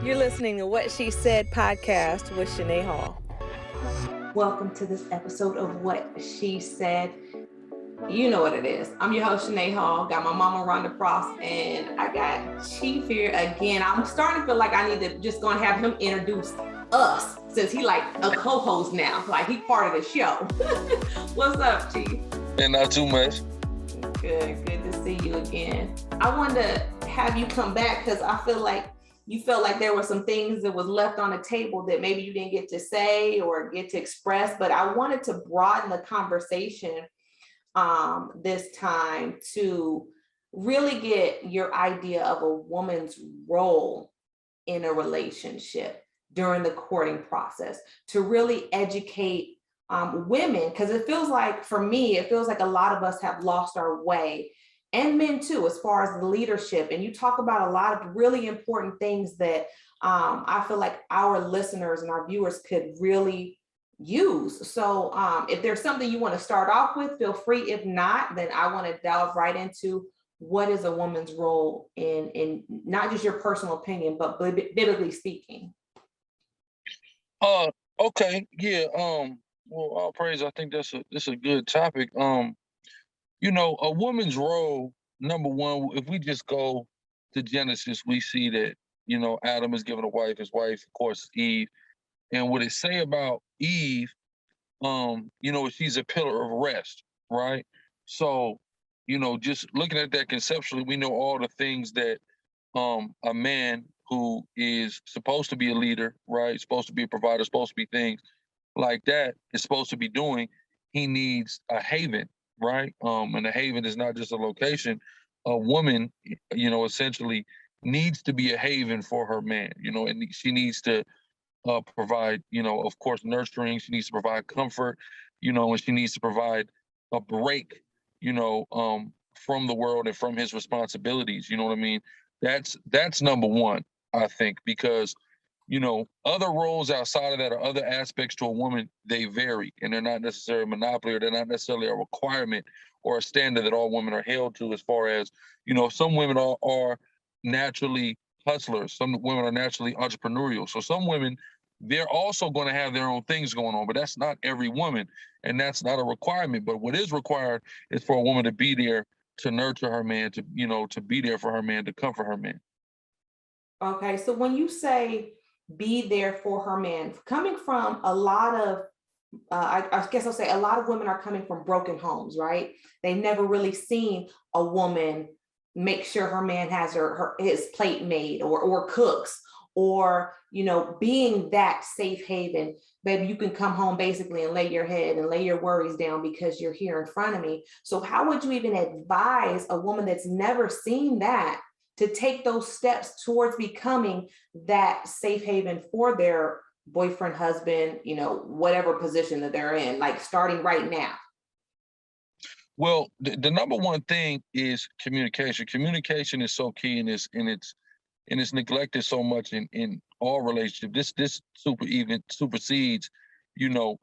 You're listening to What She Said podcast with Shanae Hall. Welcome to this episode of What She Said. You know what it is. I'm your host, Shanae Hall. Got my mama, Rhonda Frost, and I got Chief here again. I'm starting to feel like I need to just go and have him introduce us, since he like a co-host now. Like he part of the show. What's up, Chief? And not too much. Good to see you again. I wanted to have you come back because I feel like you felt like there were some things that was left on the table that maybe you didn't get to say or get to express, but I wanted to broaden the conversation this time to really get your idea of a woman's role in a relationship during the courting process, to really educate women, because it feels like, for me, it feels like a lot of us have lost our way, and men too, as far as the leadership. And you talk about a lot of really important things that I feel like our listeners and our viewers could really use. So if there's something you want to start off with, feel free. If not, then I want to delve right into what is a woman's role in not just your personal opinion, but biblically speaking. Okay, yeah. Well, all praise. I think that's a good topic. A woman's role, number one, if we just go to Genesis, we see that, Adam is given a wife, his wife, of course, Eve. And what it say about Eve, she's a pillar of rest, right? So, just looking at that conceptually, we know all the things that a man who is supposed to be a leader, right? Supposed to be a provider, supposed to be things like that, is supposed to be doing. He needs a haven, right? And a haven is not just a location. A woman, essentially needs to be a haven for her man, and she needs to provide, of course, nurturing. She needs to provide comfort, and she needs to provide a break, from the world and from his responsibilities. You know what I mean? That's number one, I think, because other roles outside of that, or other aspects to a woman, they vary, and they're not necessarily a monopoly, or they're not necessarily a requirement or a standard that all women are held to. As far as, some women are naturally hustlers. Some women are naturally entrepreneurial. So some women, they're also going to have their own things going on, but that's not every woman, and that's not a requirement. But what is required is for a woman to be there to nurture her man, to be there for her man, to comfort her man. Okay, so when you say be there for her man, coming from a lot of, I guess I'll say a lot of women are coming from broken homes, right? They've never really seen a woman make sure her man has his plate made, or cooks, or being that safe haven. Baby, you can come home basically and lay your head and lay your worries down because you're here in front of me. So how would you even advise a woman that's never seen that to take those steps towards becoming that safe haven for their boyfriend, husband, whatever position that they're in, like starting right now? Well, the number one thing is communication. Communication is so key, and it's neglected so much in all relationships. This supersedes,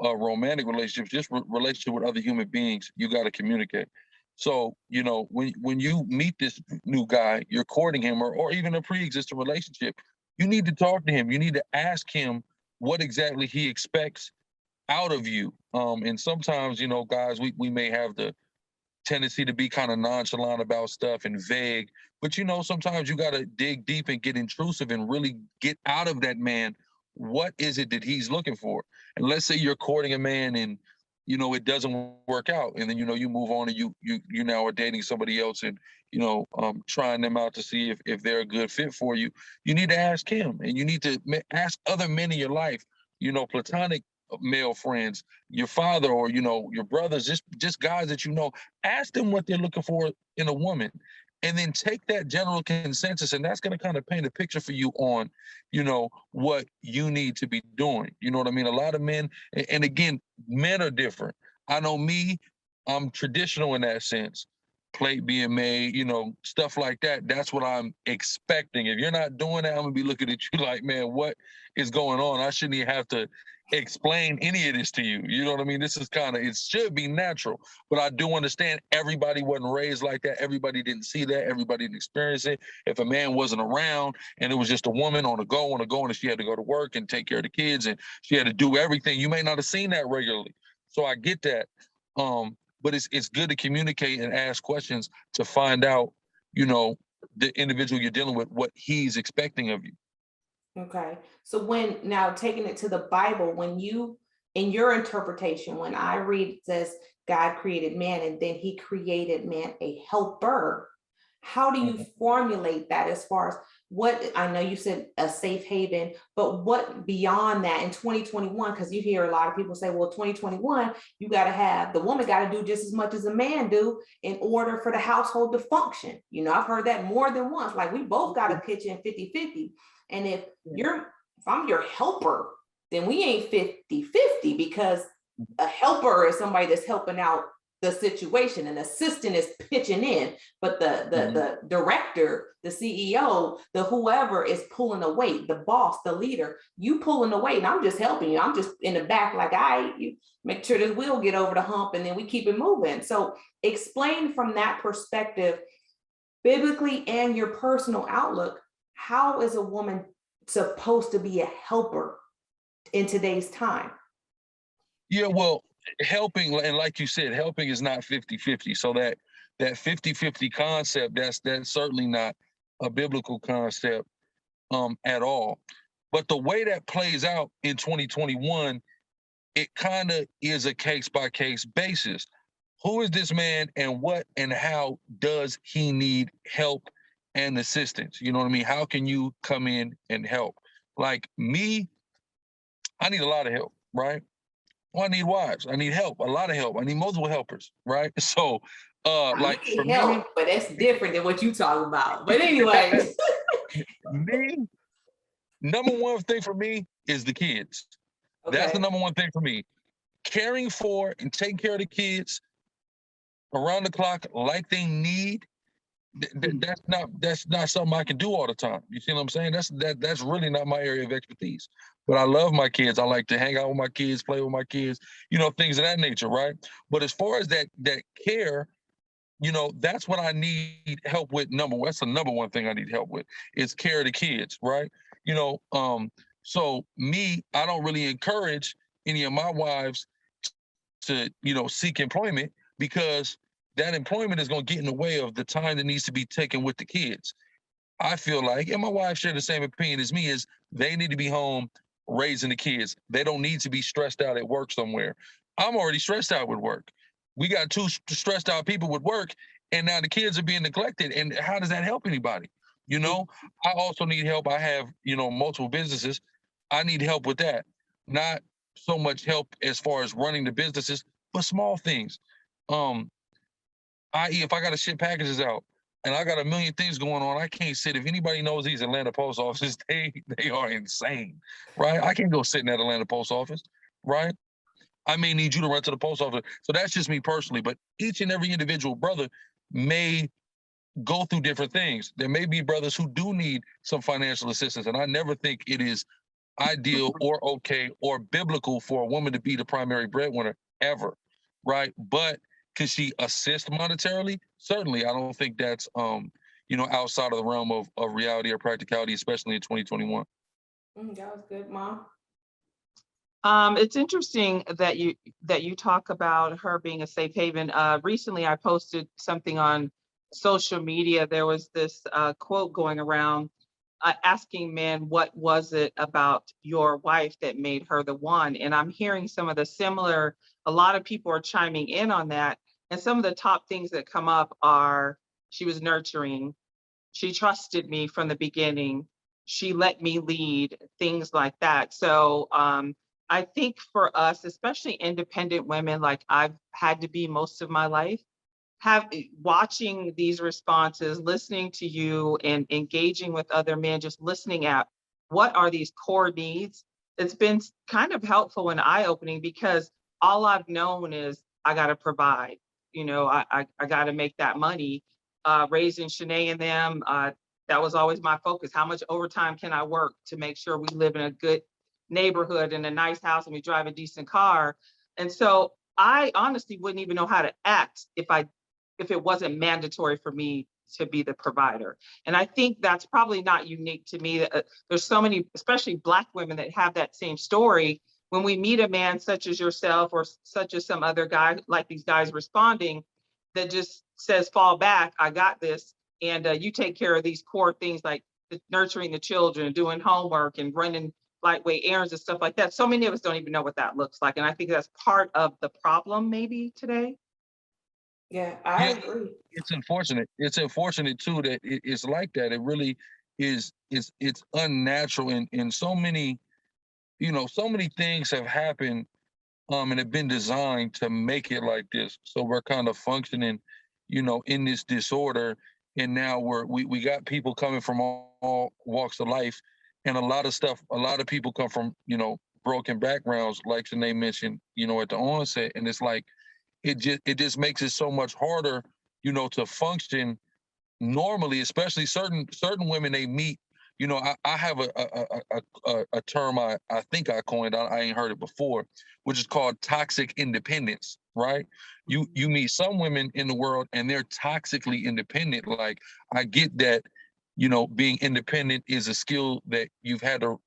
romantic relationships. Just relationship with other human beings, you got to communicate. So, when you meet this new guy, you're courting him, or even a pre-existing relationship, you need to talk to him. You need to ask him what exactly he expects out of you. And sometimes, guys, we may have the tendency to be kind of nonchalant about stuff and vague, but sometimes you got to dig deep and get intrusive and really get out of that man what is it that he's looking for. And let's say you're courting a man and it doesn't work out, and then you move on, and you now are dating somebody else, and trying them out to see if they're a good fit for you. You need to ask him, and you need to ask other men in your life, platonic male friends, your father, or your brothers, just guys that ask them what they're looking for in a woman, and then take that general consensus, and that's going to kind of paint a picture for you on what you need to be doing. You know what I mean? A lot of men, and again, men are different. I know me, I'm traditional in that sense. plate being made, stuff like that. That's what I'm expecting. If you're not doing that, I'm gonna be looking at you like, man, what is going on? I shouldn't even have to explain any of this to you. You know what I mean? This is it should be natural, but I do understand everybody wasn't raised like that. Everybody didn't see that. Everybody didn't experience it. If a man wasn't around and it was just a woman on a go, and she had to go to work and take care of the kids and she had to do everything, you may not have seen that regularly. So I get that. But it's good to communicate and ask questions to find out, the individual you're dealing with, what he's expecting of you. Okay. So when now taking it to the Bible, when you, in your interpretation, when I read it says God created man and then he created man a helper, how do you formulate that as far as what, I know you said a safe haven, but what beyond that in 2021, because you hear a lot of people say, well, 2021, you got to have, the woman got to do just as much as a man do in order for the household to function. I've heard that more than once, like we both got to pitch in 50-50. And if I'm your helper, then we ain't 50-50, because a helper is somebody that's helping out the situation. An assistant is pitching in, but the director, the CEO, the whoever is pulling the weight, the boss, the leader, you pulling the weight, and I'm just helping you. I'm just in the back, like, you make sure this wheel get over the hump, and then we keep it moving. So explain from that perspective, biblically and your personal outlook, how is a woman supposed to be a helper in today's time? Yeah, well, helping, and like you said, helping is not 50-50. So that 50-50 concept, that's certainly not a biblical concept at all. But the way that plays out in 2021, it kind of is a case-by-case basis. Who is this man, and what and how does he need help and assistance? You know what I mean? How can you come in and help? Like me, I need a lot of help, right? Well, I need wives. I need help, a lot of help. I need multiple helpers, right? So, like for help, me, but that's different than what you talk about. But anyway, me, number one thing for me is the kids. Okay. That's the number one thing for me. Caring for and taking care of the kids around the clock like they need. That's not something I can do all the time. You see what I'm saying? That's really not my area of expertise. But I love my kids. I like to hang out with my kids, play with my kids, things of that nature, right? But as far as that care, that's what I need help with. That's the number one thing I need help with is care of the kids, right? So me, I don't really encourage any of my wives to, seek employment, because that employment is going to get in the way of the time that needs to be taken with the kids. I feel like, and my wife shared the same opinion as me, is they need to be home raising the kids. They don't need to be stressed out at work somewhere. I'm already stressed out with work. We got two stressed out people with work, and now the kids are being neglected. And how does that help anybody? I also need help. I have, multiple businesses. I need help with that. Not so much help as far as running the businesses, but small things. I.e., if I got to ship packages out and I got a million things going on, I can't sit. If anybody knows these Atlanta post offices, they are insane, right? I can't go sit in that Atlanta post office, right? I may need you to run to the post office. So that's just me personally. But each and every individual brother may go through different things. There may be brothers who do need some financial assistance. And I never think it is ideal or okay or biblical for a woman to be the primary breadwinner ever, right? But can she assist monetarily? Certainly. I don't think that's outside of the realm of reality or practicality, especially in 2021. That was good, Mom. It's interesting that you talk about her being a safe haven. Recently, I posted something on social media. There was this quote going around asking men, what was it about your wife that made her the one? And I'm hearing some of the similar, a lot of people are chiming in on that. And some of the top things that come up are, she was nurturing, she trusted me from the beginning, she let me lead, things like that. So I think for us, especially independent women, like I've had to be most of my life, watching these responses, listening to you and engaging with other men, just listening at what are these core needs, it's been kind of helpful and eye-opening, because all I've known is I got to provide. I got to make that money. Raising Shanae and them, that was always my focus. How much overtime can I work to make sure we live in a good neighborhood and a nice house and we drive a decent car? And so I honestly wouldn't even know how to act if it wasn't mandatory for me to be the provider. And I think that's probably not unique to me. There's so many, especially Black women, that have that same story. When we meet a man such as yourself or such as some other guy, like these guys responding, that just says, fall back, I got this. And you take care of these core things like nurturing the children, doing homework and running lightweight errands and stuff like that. So many of us don't even know what that looks like. And I think that's part of the problem maybe today. Yeah, I agree. It's unfortunate. It's unfortunate too that it's like that. It really is. It's unnatural, and so many, so many things have happened, and have been designed to make it like this. So we're kind of functioning, in this disorder, and now we got people coming from all walks of life, and a lot of people come from broken backgrounds, like Shanae mentioned, at the onset, and it's like it just makes it so much harder, to function normally, especially certain women they meet. I have a term I think I coined. I ain't heard it before, which is called toxic independence. Right? You meet some women in the world and they're toxically independent. Like, I get that, being independent is a skill that you've had to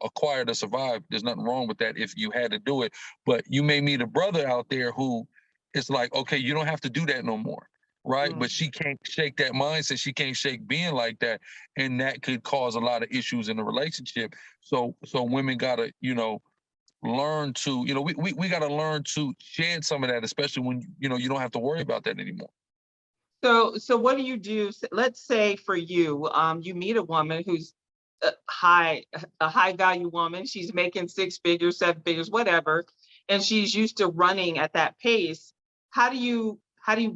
acquire to survive. There's nothing wrong with that if you had to do it. But you may meet a brother out there who it's like, okay, you don't have to do that no more, right? But she can't shake that mindset. She can't shake being like that, and that could cause a lot of issues in the relationship. So women gotta, learn to, we gotta learn to shed some of that, especially when you don't have to worry about that anymore. So what do you do? Let's say for you, you meet a woman who's a high value woman. She's making 6 figures, 7 figures, whatever, and she's used to running at that pace. How do you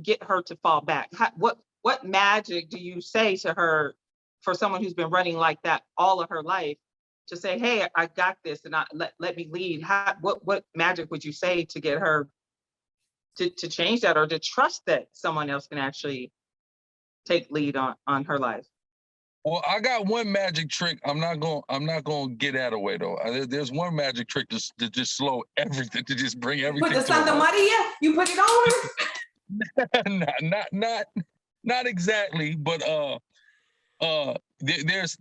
get her to fall back? What magic do you say to her for someone who's been running like that all of her life to say, hey, I got this, and let me lead? What magic would you say to get her to change that, or to trust that someone else can actually take lead on her life? Well, I got one magic trick. I'm not gonna get out of the way though. There's one magic trick to just slow everything, to just bring everything. Put the Santa Maria. You put it on her. not exactly, but there's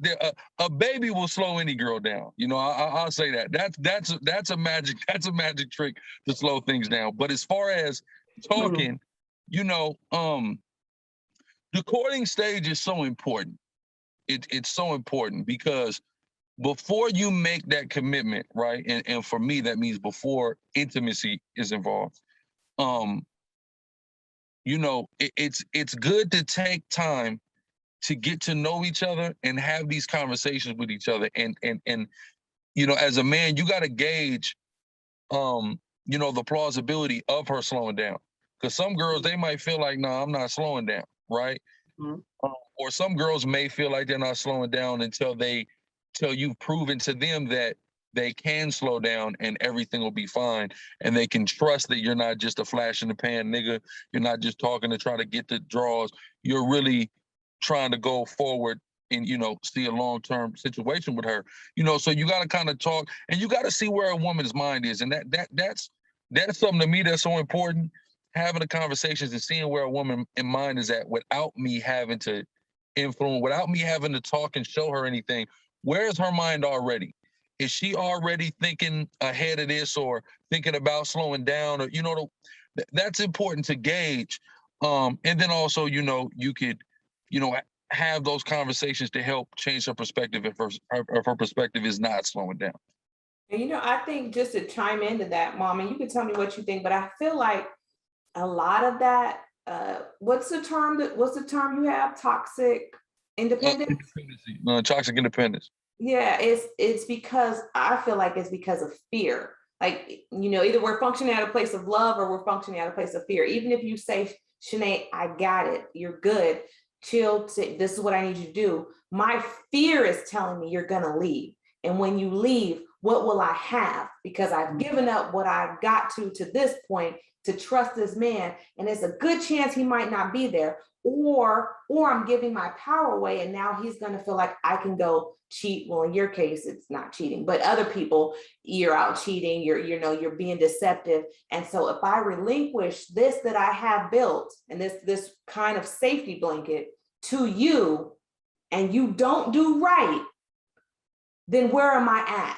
a baby will slow any girl down. I'll say that. That's a magic trick to slow things down. But as far as talking, the courting stage is so important. It's so important because before you make that commitment, right? And for me, that means before intimacy is involved. It's good to take time to get to know each other and have these conversations with each other. And as a man, you got to gauge, the plausibility of her slowing down. Because some girls, they might feel like, no, I'm not slowing down, right? Mm-hmm. Or some girls may feel like they're not slowing down until you've proven to them that they can slow down and everything will be fine. And they can trust that you're not just a flash in the pan nigga. You're not just talking to try to get the draws. You're really trying to go forward and, see a long-term situation with her. So you got to kind of talk, and you got to see where a woman's mind is. And that's something to me that's so important. Having the conversations and seeing where a woman in mind is at without me having to influence, without me having to talk and show her anything. Where is her mind already? Is she already thinking ahead of this or thinking about slowing down? Or, that's important to gauge. And then also, you could, have those conversations to help change her perspective if her perspective is not slowing down. And, I think just to chime into that, Mom, and you can tell me what you think, but I feel like a lot of that, what's the term you have? Toxic independence? Toxic independence. Yeah, it's because I feel like it's because of fear. Like, either we're functioning at a place of love or we're functioning at a place of fear. Even if you say, Shanae, I got it, you're good, chill, this is what I need you to do. My fear is telling me you're gonna leave. And when you leave, what will I have? Because I've given up what I've got to this point to trust this man, and there's a good chance he might not be there, or I'm giving my power away, and now he's going to feel like I can go cheat. Well, in your case, it's not cheating, but other people, you're out cheating, you're being deceptive. And so if I relinquish this that I have built, and this kind of safety blanket to you, and you don't do right, then where am I at?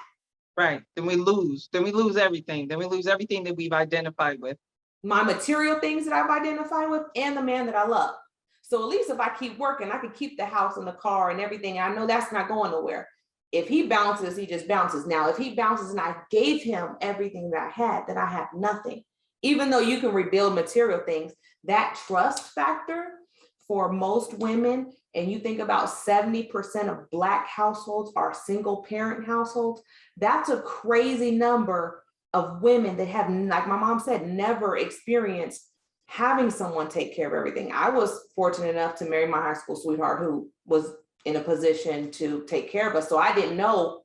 Right. Then we lose. Then we lose everything. Then we lose everything that we've identified with. My material things that I've identified with, and the man that I love. So at least if I keep working, I can keep the house and the car and everything. I know that's not going nowhere. If he bounces, he just bounces. Now, if he bounces and I gave him everything that I had, then I have nothing. Even though you can rebuild material things, that trust factor for most women, and you think about 70% of Black households are single parent households, that's a crazy number of women that have, like my mom said, never experienced having someone take care of everything. I was fortunate enough to marry my high school sweetheart who was in a position to take care of us. So I didn't know,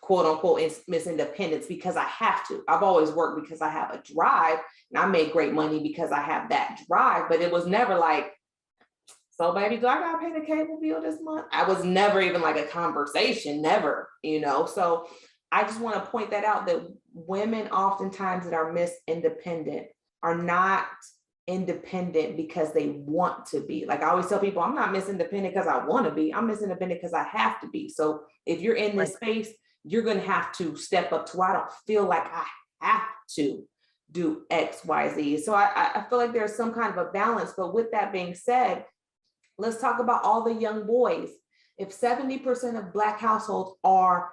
quote unquote, Miss Independence because I have to. I've always worked because I have a drive, and I made great money because I have that drive, but it was never like, so baby, do I gotta pay the cable bill this month? I was never even like a conversation, never, So I just want to point that out, that women oftentimes that are Miss Independent are not independent because they want to be. Like I always tell people, I'm not Miss Independent because I want to be. I'm Miss Independent because I have to be. So if you're in this space, you're going to have to step up to where I don't feel like I have to do X, Y, Z. So I feel like there's some kind of a balance. But with that being said, let's talk about all the young boys. If 70% of Black households are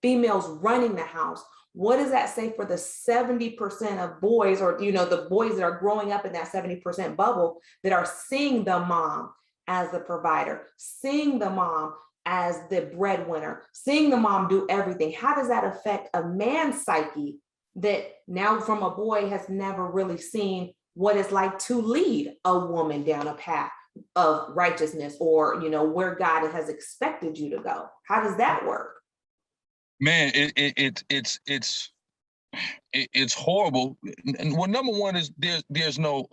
females running the house, what does that say for the 70% of boys, or the boys that are growing up in that 70% bubble that are seeing the mom as the provider, seeing the mom as the breadwinner, seeing the mom do everything? How does that affect a man's psyche that now from a boy has never really seen what it's like to lead a woman down a path of righteousness, or where God has expected you to go? How does that work? Man, it's horrible. And well, number one is there's no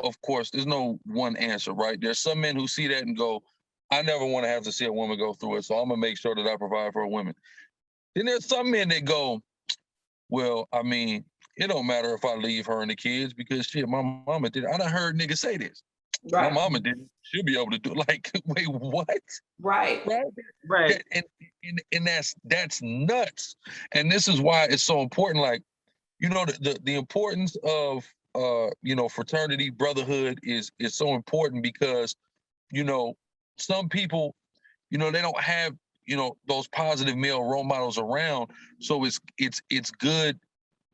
one answer, right? There's some men who see that and go, I never want to have to see a woman go through it, so I'm gonna make sure that I provide for a woman. Then there's some men that go, well, I mean, it don't matter if I leave her and the kids because shit, my mama did it. I done heard niggas say this. Right. My mama did it. She'll be able to do it. Like, wait, what? Right. Right. And that's nuts. And this is why it's so important. Like, the importance of fraternity, brotherhood is so important because, some people, they don't have, those positive male role models around. So it's good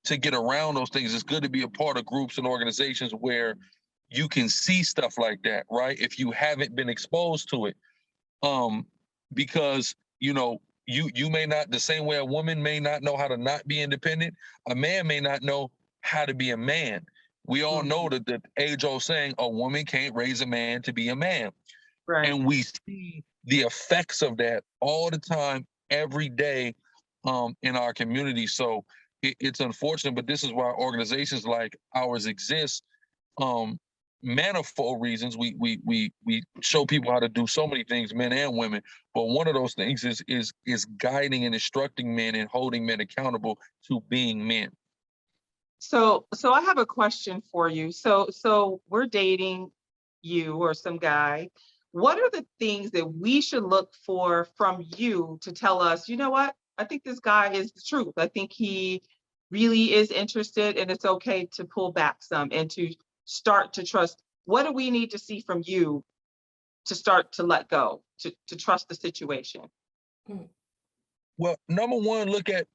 to get around those things. It's good to be a part of groups and organizations where you can see stuff like that, right? If you haven't been exposed to it. Because, you may not, the same way a woman may not know how to not be independent, a man may not know how to be a man. We all know that the age-old saying, a woman can't raise a man to be a man. Right. And we see the effects of that all the time, every day, in our community. So it's unfortunate, but this is why organizations like ours exist. Manifold reasons. We show people how to do so many things, men and women. But one of those things is guiding and instructing men and holding men accountable to being men. So I have a question for you. So we're dating you or some guy. What are the things that we should look for from you to tell us, you know what? I think this guy is the truth. I think he really is interested, and it's okay to pull back some and to start to trust. What do we need to see from you to start to let go, to trust the situation? Well, number one, look at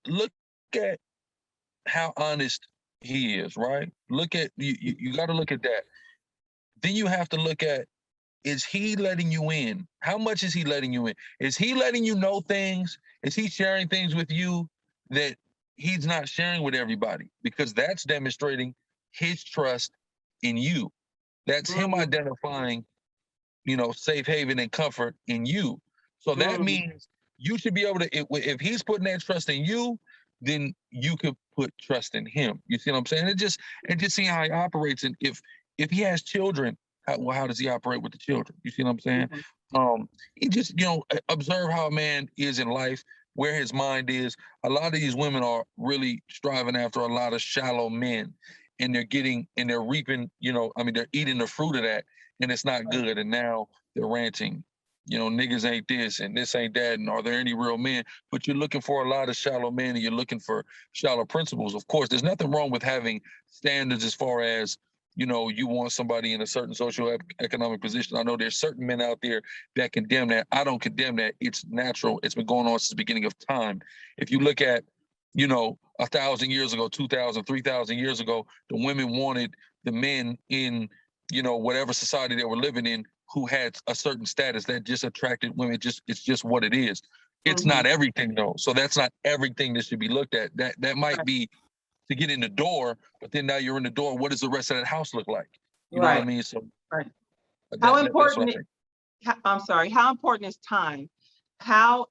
how honest he is, right? Look at you got to look at that. Then you have to look at, is he letting you in? How much is he letting you in? Is he letting you know things? Is he sharing things with you that he's not sharing with everybody? Because that's demonstrating his trust in you. That's him identifying, safe haven and comfort in you. So that means you should be able to, if he's putting that trust in you, then you could put trust in him. You see what I'm saying? And just seeing how he operates, and if he has children, how does he operate with the children? You see what I'm saying? He just, observe how a man is in life, where his mind is. A lot of these women are really striving after a lot of shallow men, and they're reaping, they're eating the fruit of that, and it's not good. And now they're ranting, niggas ain't this and this ain't that, and are there any real men? But you're looking for a lot of shallow men, and you're looking for shallow principles. Of course, there's nothing wrong with having standards as far as, you want somebody in a certain economic position. I know there's certain men out there that condemn that. I don't condemn that. It's natural. It's been going on since the beginning of time. If you look at, 1,000 years ago, 2,000, 3,000 years ago, the women wanted the men in, whatever society they were living in who had a certain status that just attracted women. It's just what it is. It's not everything though. So that's not everything that should be looked at. That might be to get in the door, but then now you're in the door. What does the rest of that house look like? You know what I mean? So how important? I'm sorry. How important is time? How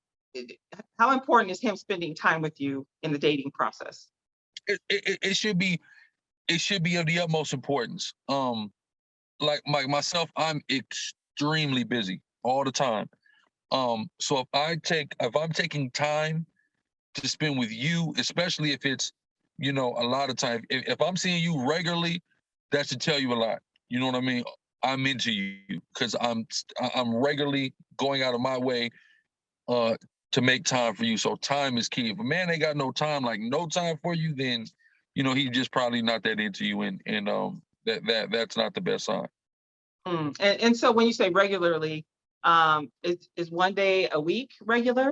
important is him spending time with you in the dating process? It should be of the utmost importance. Like myself, I'm extremely busy all the time. So if I'm taking time to spend with you, especially if it's, a lot of time, if I'm seeing you regularly, that should tell you a lot. You know what I mean? I'm into you because I'm regularly going out of my way to make time for you. So time is key. If a man ain't got no time for you, then he's just probably not that into you, and that's not the best sign. And so when you say regularly, is one day a week regular?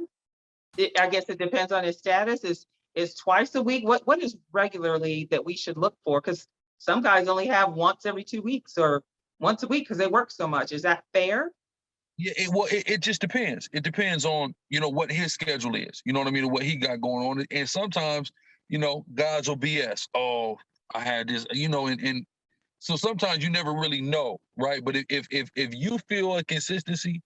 I guess it depends on his status. Is twice a week? What is regularly that we should look for? Because some guys only have once every 2 weeks or once a week because they work so much. Is that fair? Yeah, it just depends. It depends on, what his schedule is, you know what I mean, or what he got going on. And sometimes, guys will BS. Oh, I had this, and so sometimes you never really know, right? But if you feel a consistency,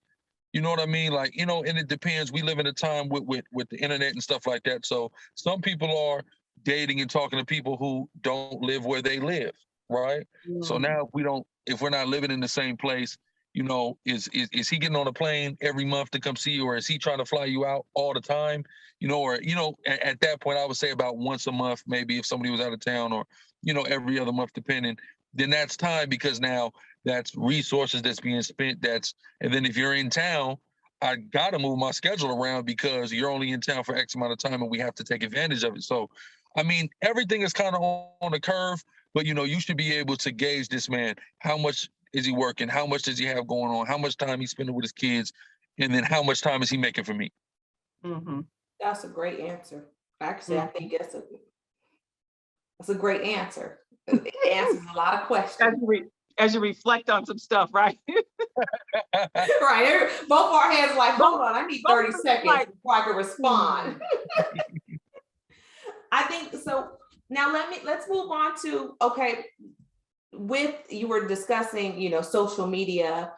you know what I mean? Like, and it depends. We live in a time with the internet and stuff like that. So some people are dating and talking to people who don't live where they live, right? So now if we're not living in the same place, is he getting on a plane every month to come see you, or is he trying to fly you out all the time? Or at that point, I would say about once a month, maybe if somebody was out of town, or every other month, depending. Then that's time, because now that's resources that's being spent. And then if you're in town, I gotta move my schedule around because you're only in town for X amount of time, and we have to take advantage of it. So, I mean, everything is kind of on the curve, but you should be able to gauge this man. How much is he working? How much does he have going on? How much time he's spending with his kids? And then how much time is he making for me? That's a great answer. Actually, I think that's a great answer. It answers a lot of questions. As you reflect on some stuff, right? Right. Both our heads like, hold on, I need 30 seconds before I can respond. I think so. Now let's move on to, okay, you were discussing, social media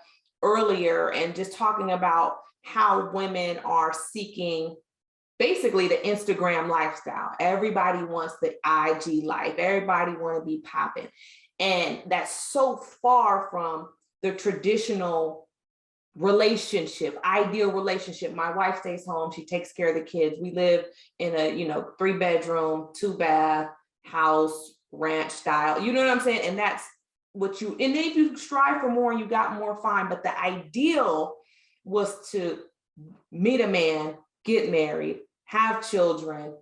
earlier, and just talking about how women are seeking basically the Instagram lifestyle. Everybody wants the IG life. Everybody want to be popping. And that's so far from the traditional relationship, ideal relationship. My wife stays home. She takes care of the kids. We live in a, 3-bedroom, 2-bath house, ranch style. You know what I'm saying? And that's what and then if you strive for more and you got more, fine. But the ideal was to meet a man, get married, have children,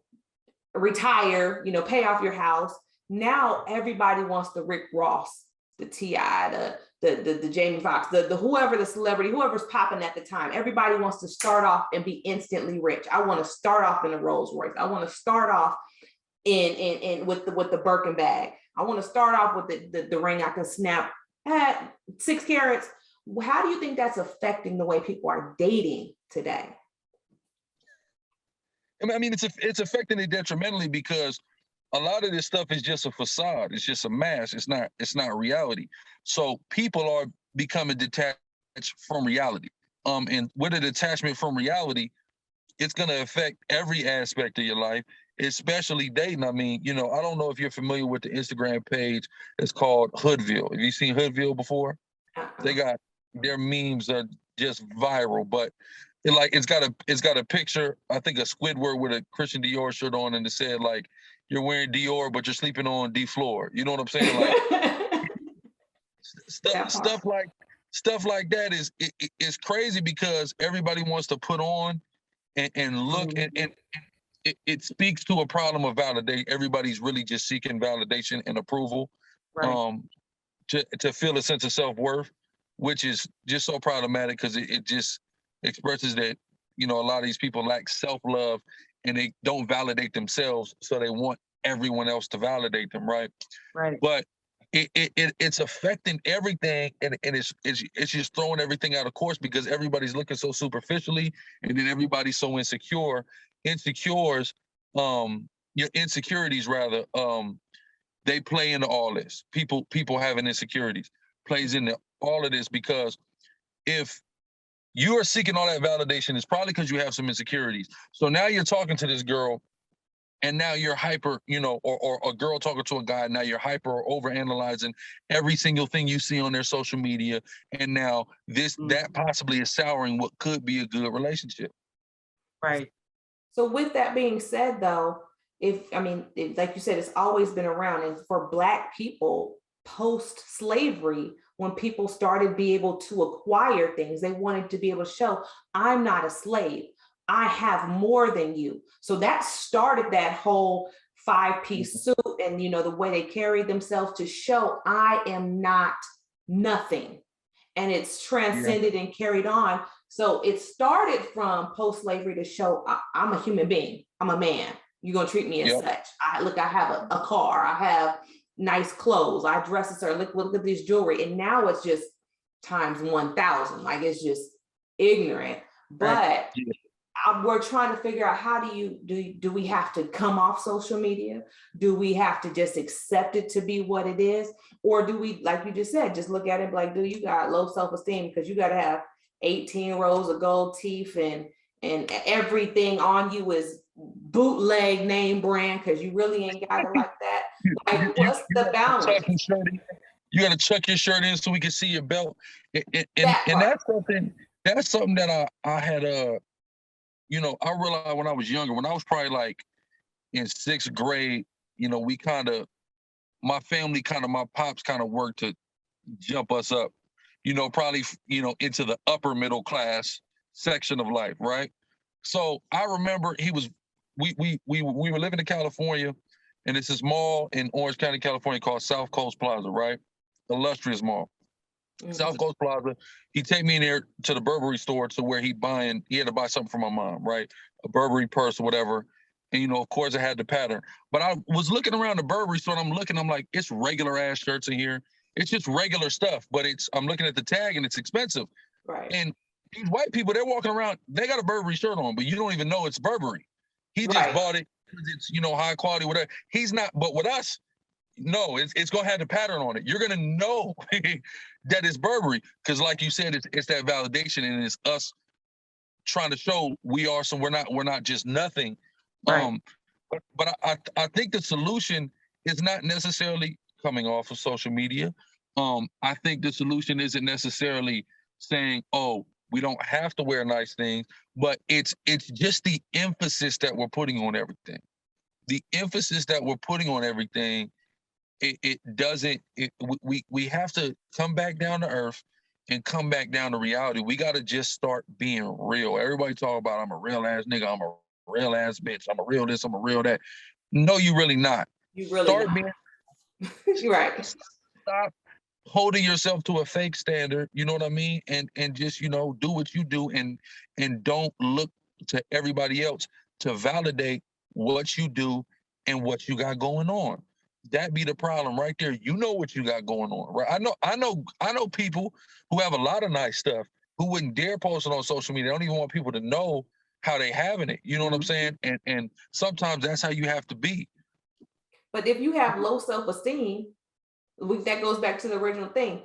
retire, pay off your house. Now everybody wants the Rick Ross, the T.I., the Jamie Foxx, the whoever, the celebrity, whoever's popping at the time. Everybody wants to start off and be instantly rich. I want to start off in a Rolls Royce. I want to start off with the Birkin bag. I want to start off with the ring I can snap at 6 carats. How do you think that's affecting the way people are dating today? I mean, it's affecting it detrimentally, because a lot of this stuff is just a facade. It's just a mask. It's not reality. So people are becoming detached from reality. And with a detachment from reality, it's going to affect every aspect of your life. especially dating. I mean, you know, I don't know if you're familiar with the Instagram page. It's called Hoodville. Have you seen Hoodville before? They got their memes are just viral, but it's got a picture, I think a Squidward with a Christian Dior shirt on, and it said like you're wearing Dior, but you're sleeping on D floor. You know what I'm saying? Like stuff like that is crazy because everybody wants to put on and look and it speaks to a problem of validation. Everybody's really just seeking validation and approval, Right. to feel a sense of self-worth, which is just so problematic because it just expresses that, you know, a lot of these people lack self-love and they don't validate themselves, so they want everyone else to validate them, right? Right. But it's affecting everything, and it's just throwing everything out of course because everybody's looking so superficially, and then everybody's so insecures, your insecurities rather, they play into all this. People having insecurities plays into all of this because if you are seeking all that validation, it's probably because you have some insecurities. So now you're talking to this girl and now you're hyper, you know, or a girl talking to a guy, now you're hyper or over analyzing every single thing you see on their social media. And now that possibly is souring what could be a good relationship. Right. So with that being said, though, like you said, it's always been around. And for Black people, post-slavery, when people started be able to acquire things, they wanted to be able to show, I'm not a slave. I have more than you. So that started that whole 5-piece suit and, you know, the way they carried themselves to show I am not nothing. And it's transcended and carried on. So it started from post-slavery to show I'm a human being. I'm a man. You're going to treat me as such. I have a car. I have nice clothes. I dress a certain, look at this jewelry. And now it's just times 1,000. Like it's just ignorant. But we're trying to figure out how do we have to come off social media? Do we have to just accept it to be what it is? Or do we, like you just said, just look at it like, do you got low self-esteem because you got to have 18 rows of gold teeth and everything on you is bootleg name brand because you really ain't got it like that. Like, what's the balance? You got to chuck your shirt in so we can see your belt. And that's something that I had you know, I realized when I was younger, when I was probably like in 6th grade, you know, my family my pops worked to jump us up, you know, probably, you know, into the upper middle class section of life, right? So I remember we were living in California, and it's this mall in Orange County, California called South Coast Plaza, right? Illustrious mall. South Coast Plaza. He'd take me in there to the Burberry store to where he had to buy something for my mom, right? A Burberry purse or whatever. And, you know, of course, I had the pattern. But I was looking around the Burberry store, and I'm like, it's regular ass shirts in here. It's just regular stuff, but I'm looking at the tag and it's expensive. Right. And these white people, they're walking around, they got a Burberry shirt on, but you don't even know it's Burberry. He just bought it because it's, you know, high quality, whatever. He's not, but with us, no, it's gonna have the pattern on it. You're gonna know that it's Burberry because, like you said, it's that validation, and it's us trying to show we're not just nothing. Right. But I think the solution is not necessarily coming off of social media. I think the solution isn't necessarily saying, oh, we don't have to wear nice things, but it's just the emphasis that we're putting on everything. The emphasis that we're putting on everything. We have to come back down to earth and come back down to reality. We got to just start being real. Everybody talk about I'm a real ass nigga, I'm a real ass bitch, I'm a real this, I'm a real that. No, you really not. You really start not. You're right. Stop holding yourself to a fake standard, you know what I mean? And just, you know, do what you do and don't look to everybody else to validate what you do and what you got going on. That be the problem right there. You know what you got going on, right? I know people who have a lot of nice stuff who wouldn't dare post it on social media. They don't even want people to know how they having it. You know what I'm saying? And sometimes that's how you have to be. But if you have low self-esteem, that goes back to the original thing.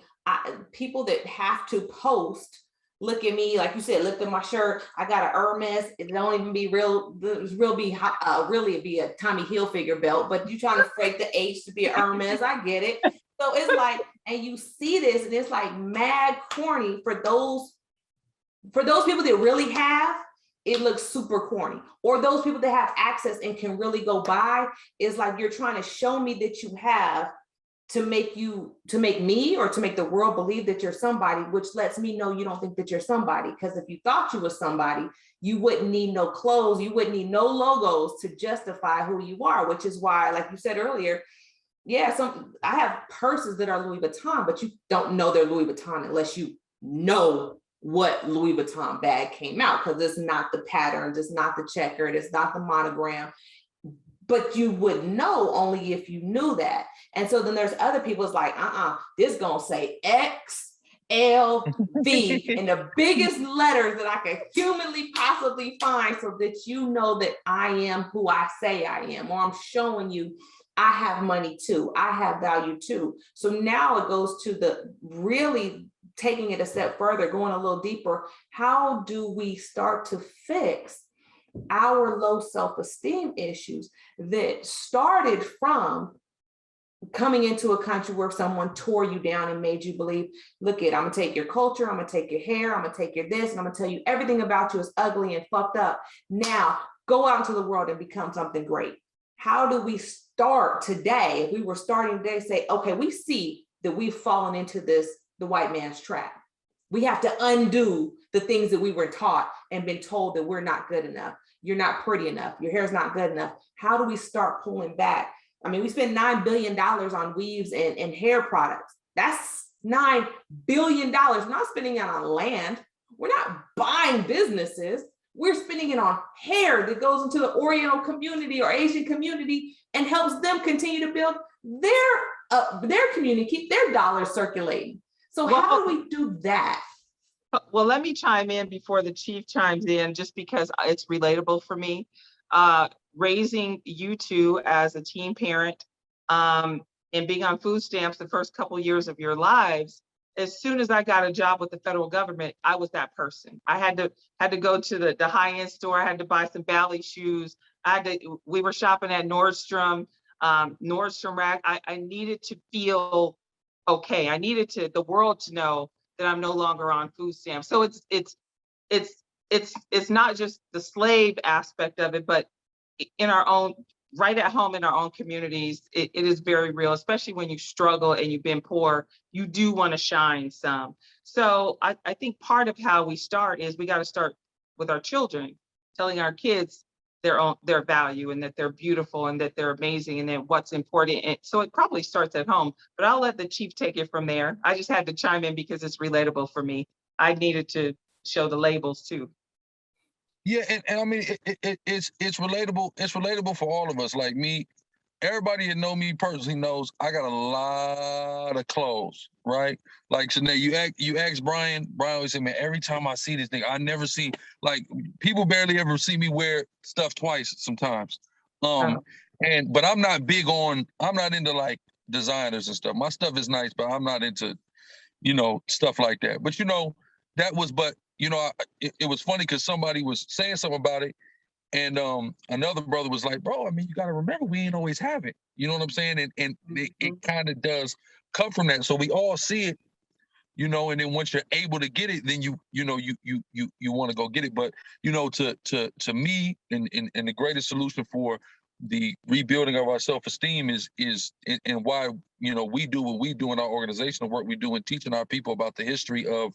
People that have to post look at me, like you said, look at my shirt. I got an Hermes. It don't even be real. It's really be a Tommy Hilfiger belt, but you trying to fake the H to be a Hermes. I get it. So it's like, and you see this, and it's like mad corny for those people that really have. It looks super corny. Or those people that have access and can really go buy. Is like you're trying to show me that you have, to make me or to make the world believe that you're somebody, which lets me know you don't think that you're somebody. Because if you thought you were somebody, you wouldn't need no clothes, you wouldn't need no logos to justify who you are, which is why, like you said earlier, yeah, I have purses that are Louis Vuitton, but you don't know they're Louis Vuitton unless you know what Louis Vuitton bag came out, because it's not the patterns, it's not the checkered, it's not the monogram. But you would know only if you knew that. And so then there's other people, it's like, this gonna say XLV in the biggest letters that I could humanly possibly find, so that you know that I am who I say I am, or I'm showing you I have money too, I have value too. So now it goes to the really taking it a step further, going a little deeper. How do we start to fix our low self-esteem issues that started from coming into a country where someone tore you down and made you believe, look it, I'm gonna take your culture, I'm gonna take your hair, I'm gonna take your this, and I'm gonna tell you everything about you is ugly and fucked up. Now go out into the world and become something great. How do we start today? If we were starting today, say, okay, we see that we've fallen into the white man's trap. We have to undo the things that we were taught and been told that we're not good enough. You're not pretty enough. Your hair's not good enough. How do we start pulling back? I mean, we spend $9 billion on weaves and hair products. That's $9 billion. We're not spending it on land. We're not buying businesses. We're spending it on hair that goes into the Oriental community or Asian community and helps them continue to build their community, keep their dollars circulating. So how do we do that? Well, let me chime in before the chief chimes in, just because it's relatable for me. Raising you two as a teen parent, and being on food stamps the first couple of years of your lives, as soon as I got a job with the federal government, I was that person. I had to go to the high-end store. I had to buy some ballet shoes. We were shopping at Nordstrom Rack. I needed to feel okay. I needed the world to know that I'm no longer on food stamps. So it's not just the slave aspect of it, but in our own, right at home in our own communities, it is very real, especially when you struggle and you've been poor, you do want to shine some. So I think part of how we start is we got to start with our children, telling our kids their value and that they're beautiful and that they're amazing and that what's important. And so it probably starts at home, but I'll let the chief take it from there. I just had to chime in because it's relatable for me. I needed to show the labels too. Yeah, and I mean it's relatable. It's relatable for all of us. Like me, everybody that know me personally knows I got a lot of clothes, right? Like Shanae, you ask Brian always say, man, every time I see this thing, I never see, like, people barely ever see me wear stuff twice sometimes. But I'm not into like designers and stuff. My stuff is nice, but I'm not into, stuff like that. But it was funny because somebody was saying something about it. And another brother was like, bro, I mean, you got to remember, we ain't always have it. You know what I'm saying? And it kind of does come from that. So we all see it, and then once you're able to get it, then you want to go get it. But, to me, and the greatest solution for the rebuilding of our self-esteem is and why, we do what we do in our organizational work we do, and teaching our people about the history of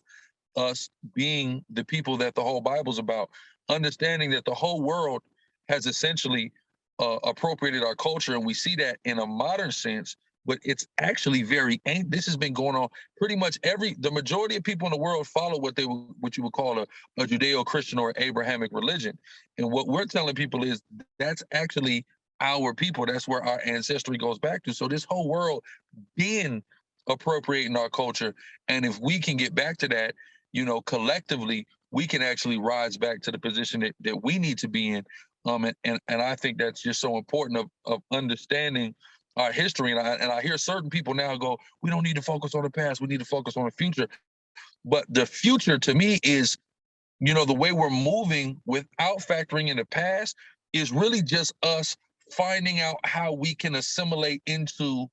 us being the people that the whole Bible's about, understanding that the whole world has essentially appropriated our culture, and we see that in a modern sense, but it's actually this has been going on pretty much the majority of people in the world follow what you would call a Judeo-Christian or Abrahamic religion. And what we're telling people is that's actually our people. That's where our ancestry goes back to. So this whole world been appropriating our culture. And if we can get back to that, collectively, we can actually rise back to the position that we need to be in. And I think that's just so important of understanding our history. And I hear certain people now go, we don't need to focus on the past, we need to focus on the future. But the future to me is, the way we're moving without factoring in the past is really just us finding out how we can assimilate into,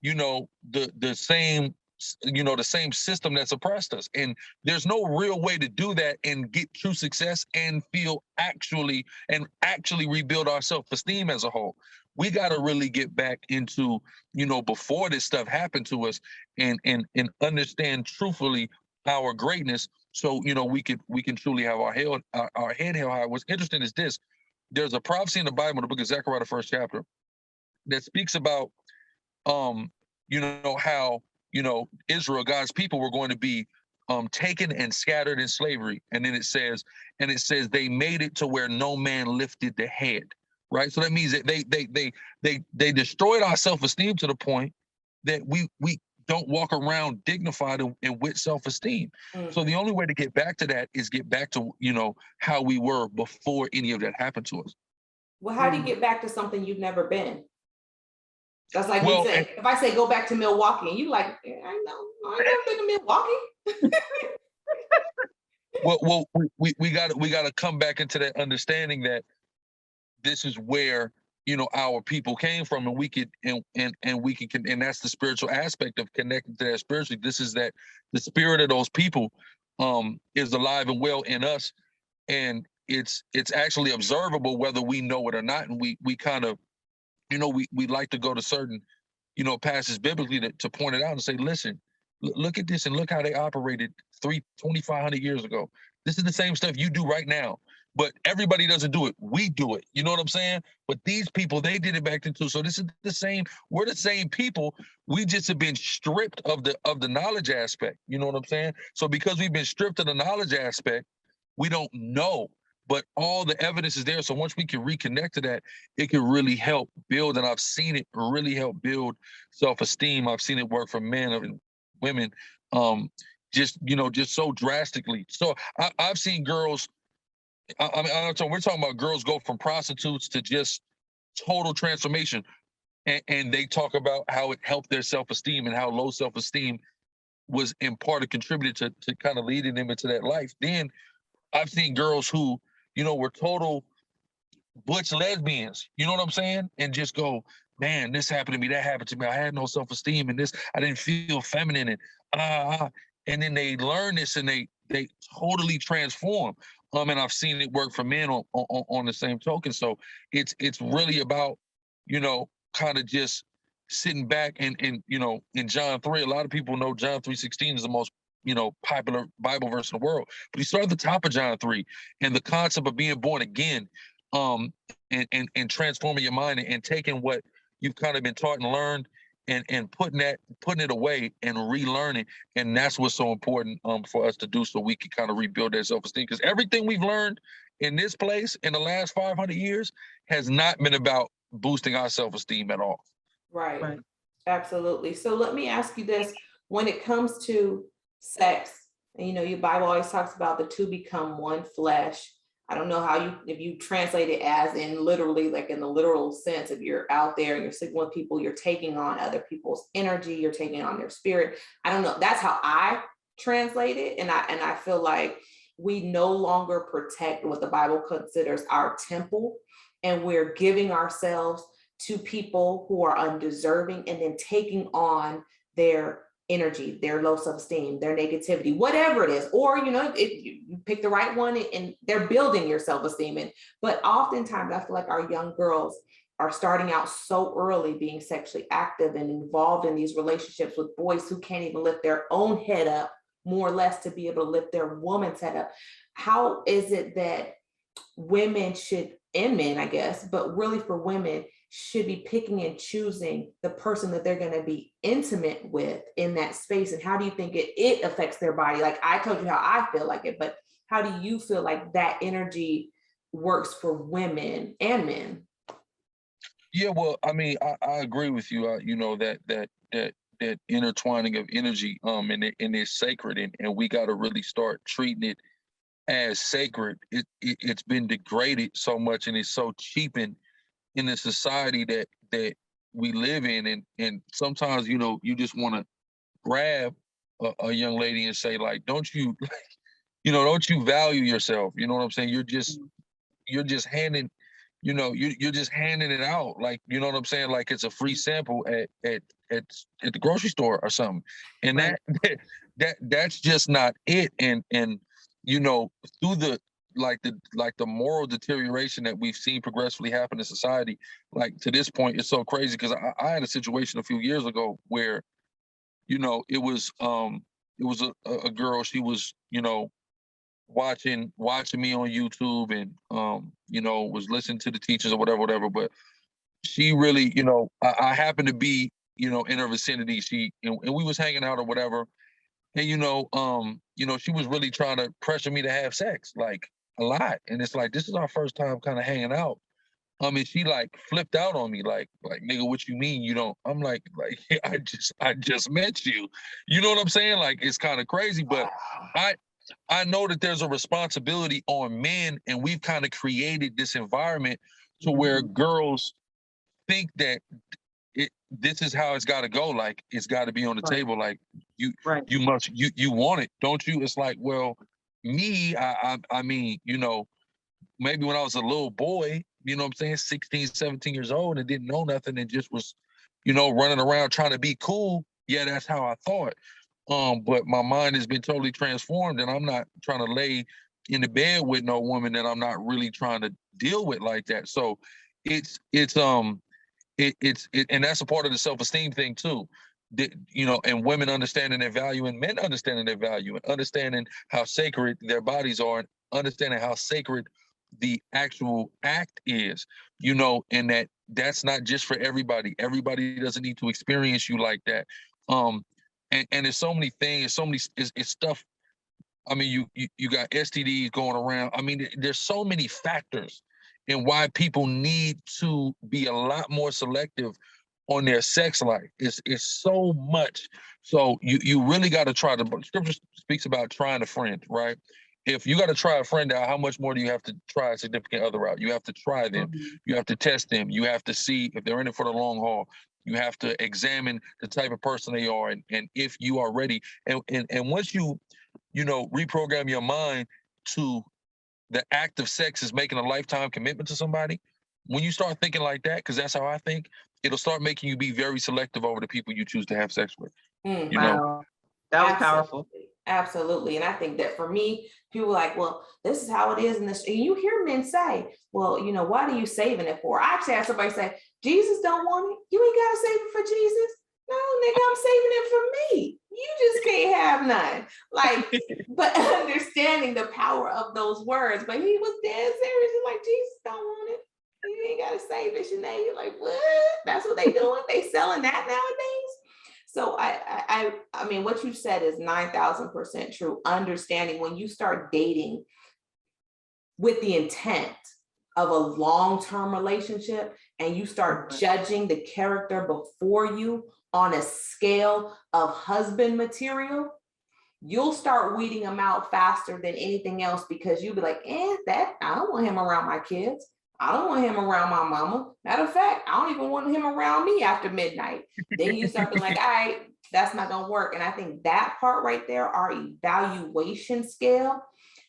the same, the same system that's oppressed us. And there's no real way to do that and get true success and feel actually rebuild our self-esteem as a whole. We got to really get back into, before this stuff happened to us, and understand truthfully our greatness. So, we can truly have our head held high. What's interesting is this: there's a prophecy in the Bible, the book of Zechariah, the first chapter, that speaks about how, Israel, God's people, were going to be taken and scattered in slavery. And then it says they made it to where no man lifted the head. Right. So that means that they destroyed our self-esteem to the point that we don't walk around dignified and with self-esteem. Mm. So the only way to get back to that is get back to, how we were before any of that happened to us. Well, how do you get back to something you've never been? That's like Well, me saying, if I say go back to Milwaukee, and you like, I know, I never been to Milwaukee. Well, we got to come back into that understanding that this is where, our people came from, and we could and we can, and that's the spiritual aspect of connecting to that spiritually. This is that the spirit of those people is alive and well in us, and it's actually observable whether we know it or not. And we kind of, we like to go to certain, passages biblically to point it out and say, listen, look at this and look how they operated 2,500 years ago. This is the same stuff you do right now, but everybody doesn't do it. We do it. You know what I'm saying? But these people, they did it back then too. So this is the same. We're the same people. We just have been stripped of the knowledge aspect. You know what I'm saying? So because we've been stripped of the knowledge aspect, we don't know. But all the evidence is there. So once we can reconnect to that, it can really help build. And I've seen it really help build self-esteem. I've seen it work for men and women, just so drastically. So I've seen girls. I mean, we're talking about girls go from prostitutes to just total transformation, and they talk about how it helped their self-esteem and how low self-esteem was in part a contributor to kind of leading them into that life. Then I've seen girls who, were total butch lesbians, you know what I'm saying? And just go, man, this happened to me, that happened to me. I had no self-esteem, and this, I didn't feel feminine, and then they learn this and they totally transform. And I've seen it work for men on the same token. So it's really about, kind of just sitting back and in John 3, a lot of people know John 3:16 is the most popular Bible verse in the world. But you start at the top of John 3, and the concept of being born again, and transforming your mind and taking what you've kind of been taught and learned and putting it away and relearning. And that's what's so important for us to do, so we can kind of rebuild that self-esteem. Because everything we've learned in this place in the last 500 years has not been about boosting our self-esteem at all. Right. Absolutely. So let me ask you this: when it comes to sex, and your Bible always talks about the two become one flesh. I don't know if you translate it as in literally, like in the literal sense, if you're out there and you're sleeping with people, you're taking on other people's energy, you're taking on their spirit. I don't know. That's how I translate it. And I feel like we no longer protect what the Bible considers our temple, and we're giving ourselves to people who are undeserving and then taking on their energy, their low self-esteem, their negativity, whatever it is. Or, you pick the right one and they're building your self-esteem. But oftentimes I feel like our young girls are starting out so early being sexually active and involved in these relationships with boys who can't even lift their own head up, more or less, to be able to lift their woman's head up. How is it that women should, and men, I guess, but really for women, should be picking and choosing the person that they're going to be intimate with in that space? And how do you think it affects their body? Like, I told you how I feel like it, but how do you feel like that energy works for women and men? Yeah, well, I mean, I agree with you. That intertwining of energy, and it's sacred, and we got to really start treating it as sacred. It's been degraded so much, and it's so cheapened in the society that we live in, and sometimes you just want to grab a young lady and say, like, don't you, don't you value yourself? You know what I'm saying? You're just handing, you're just handing it out. Like, you know what I'm saying? Like it's a free sample at the grocery store or something. And Right. that's just not it. And through the moral deterioration that we've seen progressively happen in society, like to this point, it's so crazy because I had a situation a few years ago where, it was a girl. She was, watching me on YouTube and was listening to the teachers or whatever. But she really, I happened to be, in her vicinity. And we was hanging out or whatever. And she was really trying to pressure me to have sex, like a lot. And it's like, this is our first time kind of hanging out. And she like flipped out on me, like nigga, what you mean you don't? I'm like I just met you. You know what I'm saying? Like it's kind of crazy, but I know that there's a responsibility on men, and we've kind of created this environment to where girls think that this is how it's got to go. Like it's got to be on the table. Like you want it, don't you? It's like, well, me, I mean, maybe when I was a little boy, you know what I'm saying, 16, 17 years old and didn't know nothing and just was, running around trying to be cool. Yeah, that's how I thought. But my mind has been totally transformed, and I'm not trying to lay in the bed with no woman that I'm not really trying to deal with like that. So it's and that's a part of the self-esteem thing too. And women understanding their value and men understanding their value and understanding how sacred their bodies are and understanding how sacred the actual act is, and that's not just for everybody. Everybody doesn't need to experience you like that. And there's so many things, so many it's stuff. I mean, you got STDs going around. I mean, there's so many factors in why people need to be a lot more selective on their sex life. It's so much. So you really got to try to. Scripture speaks about trying a friend, right? If you got to try a friend out, how much more do you have to try a significant other out? You have to try them. You have to test them. You have to see if they're in it for the long haul. You have to examine the type of person they are and if you are ready. And once you reprogram your mind to the act of sex is making a lifetime commitment to somebody, when you start thinking like that, because that's how I think, it'll start making you be very selective over the people you choose to have sex with. Wow. That was powerful. Absolutely. And I think that for me, people are like, well, this is how it is in this. And you hear men say, well, what are you saving it for? I actually had somebody say, Jesus don't want it. You ain't got to save it for Jesus. No, nigga, I'm saving it for me. You just can't have none. Like, but understanding the power of those words. But he was dead serious. He's like, Jesus don't want it. You ain't got to save it, Sinead. You're like, what? That's what they doing? They selling that nowadays? So I mean, what you said is 9,000% true. Understanding when you start dating with the intent of a long-term relationship and you start judging the character before you on a scale of husband material, you'll start weeding them out faster than anything else because you'll be like, I don't want him around my kids. I don't want him around my mama. Matter of fact, I don't even want him around me after midnight. Then you start being like, all right, that's not going to work. And I think that part right there, our evaluation scale,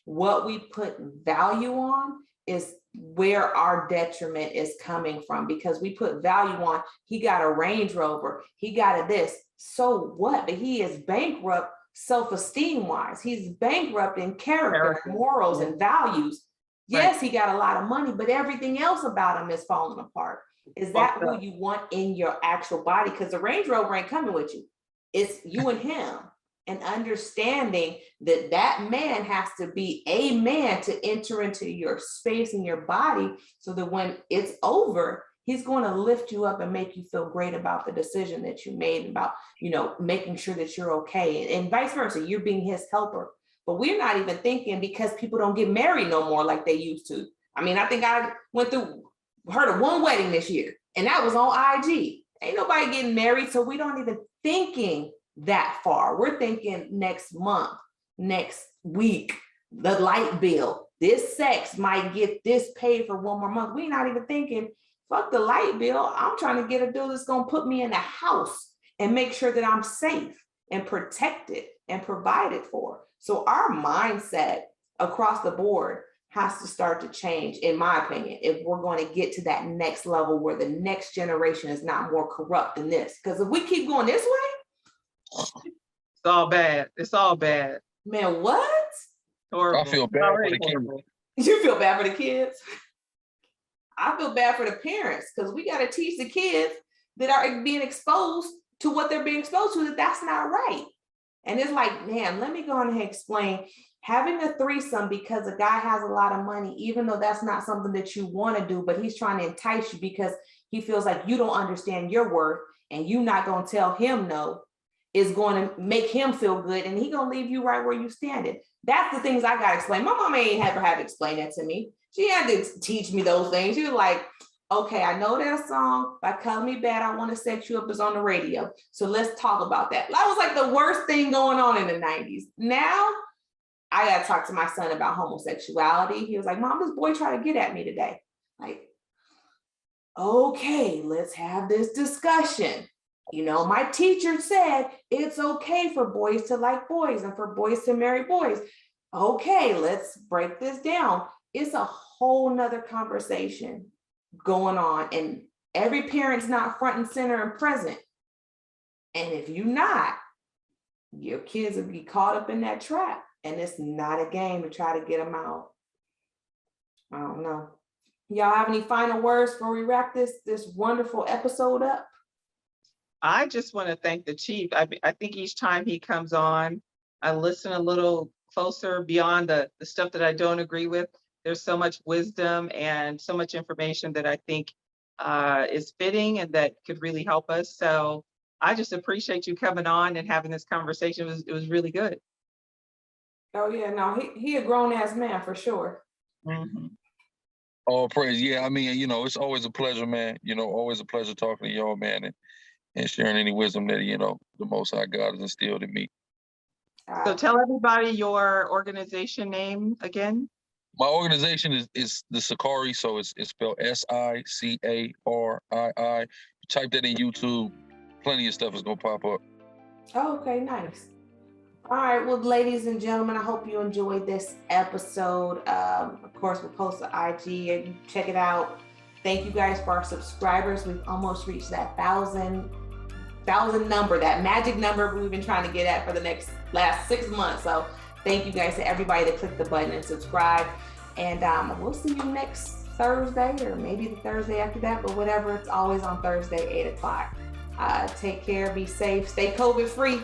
what we put value on is where our detriment is coming from, because we put value on, he got a Range Rover, he got a this. So what? But he is bankrupt self-esteem wise. He's bankrupt in character, morals, and values. Yes, he got a lot of money, but everything else about him is falling apart. Is that who you want in your actual body? Because the Range Rover ain't coming with you. It's you and him. And understanding that that man has to be a man to enter into your space and your body so that when it's over, he's going to lift you up and make you feel great about the decision that you made, about, making sure that you're okay. And vice versa, you're being his helper. But we're not even thinking, because people don't get married no more like they used to. I mean, I think I heard of one wedding this year, and that was on IG. Ain't nobody getting married, so we don't even thinking that far. We're thinking next month, next week, the light bill, this sex might get this paid for one more month. We're not even thinking, fuck the light bill. I'm trying to get a deal that's going to put me in a house and make sure that I'm safe. and protected and provided for. So our mindset across the board has to start to change, in my opinion, if we're going to get to that next level where the next generation is not more corrupt than this. Because if we keep going this way, It's all bad. It's all bad. man, what? Horrible. I feel bad for the kids. Horrible. You feel bad for the kids? I feel bad for the parents, because we got to teach the kids that are being exposed to what they're being exposed to, that that's not right. And it's like, man, let me go on and explain. Having a threesome because a guy has a lot of money, even though that's not something that you want to do, but he's trying to entice you because he feels like you don't understand your worth and you not going to tell him no, is going to make him feel good, and he going to leave you right where you standing. That's the things I got to explain. My mama ain't ever had to explain that to me. She had to teach me those things. She was like, okay, I know that song by Color Me Bad, I Want to Set You Up, is on the radio. So let's talk about that. That was like the worst thing going on in the 90s. Now, I got to talk to my son about homosexuality. He was like, Mom, this boy tried to get at me today. Like, okay, let's have this discussion. You know, my teacher said it's okay for boys to like boys and for boys to marry boys. Okay, let's break this down. It's a whole nother conversation going on, and every parent's not front and center and present. And if you're not, your kids will be caught up in that trap, and it's not a game to try to get them out. I don't know. Y'all have any final words before we wrap this wonderful episode up? I just want to thank the chief. I think each time he comes on, I listen a little closer beyond the stuff that I don't agree with. There's so much wisdom and so much information that I think is fitting and that could really help us. So I just appreciate you coming on and having this conversation. It was really good. Oh yeah, no, he a grown ass man for sure. Mm-hmm. Oh, praise. Yeah, I mean, it's always a pleasure, man. Always a pleasure talking to y'all, man, and sharing any wisdom that, the Most High God has instilled in me. So tell everybody your organization name again. My organization is the Sakari, so it's spelled SICARII. You type that in YouTube, plenty of stuff is gonna pop up. Oh, okay, nice. All right, well, ladies and gentlemen, I hope you enjoyed this episode. Of course, we'll post the IG and you check it out. Thank you guys for our subscribers. We've almost reached that 1,000 number, that magic number we've been trying to get at for the last 6 months. So thank you guys to everybody that clicked the button and subscribe. And we'll see you next Thursday, or maybe the Thursday after that, but whatever, it's always on Thursday, 8 o'clock. Take care, be safe, stay COVID free.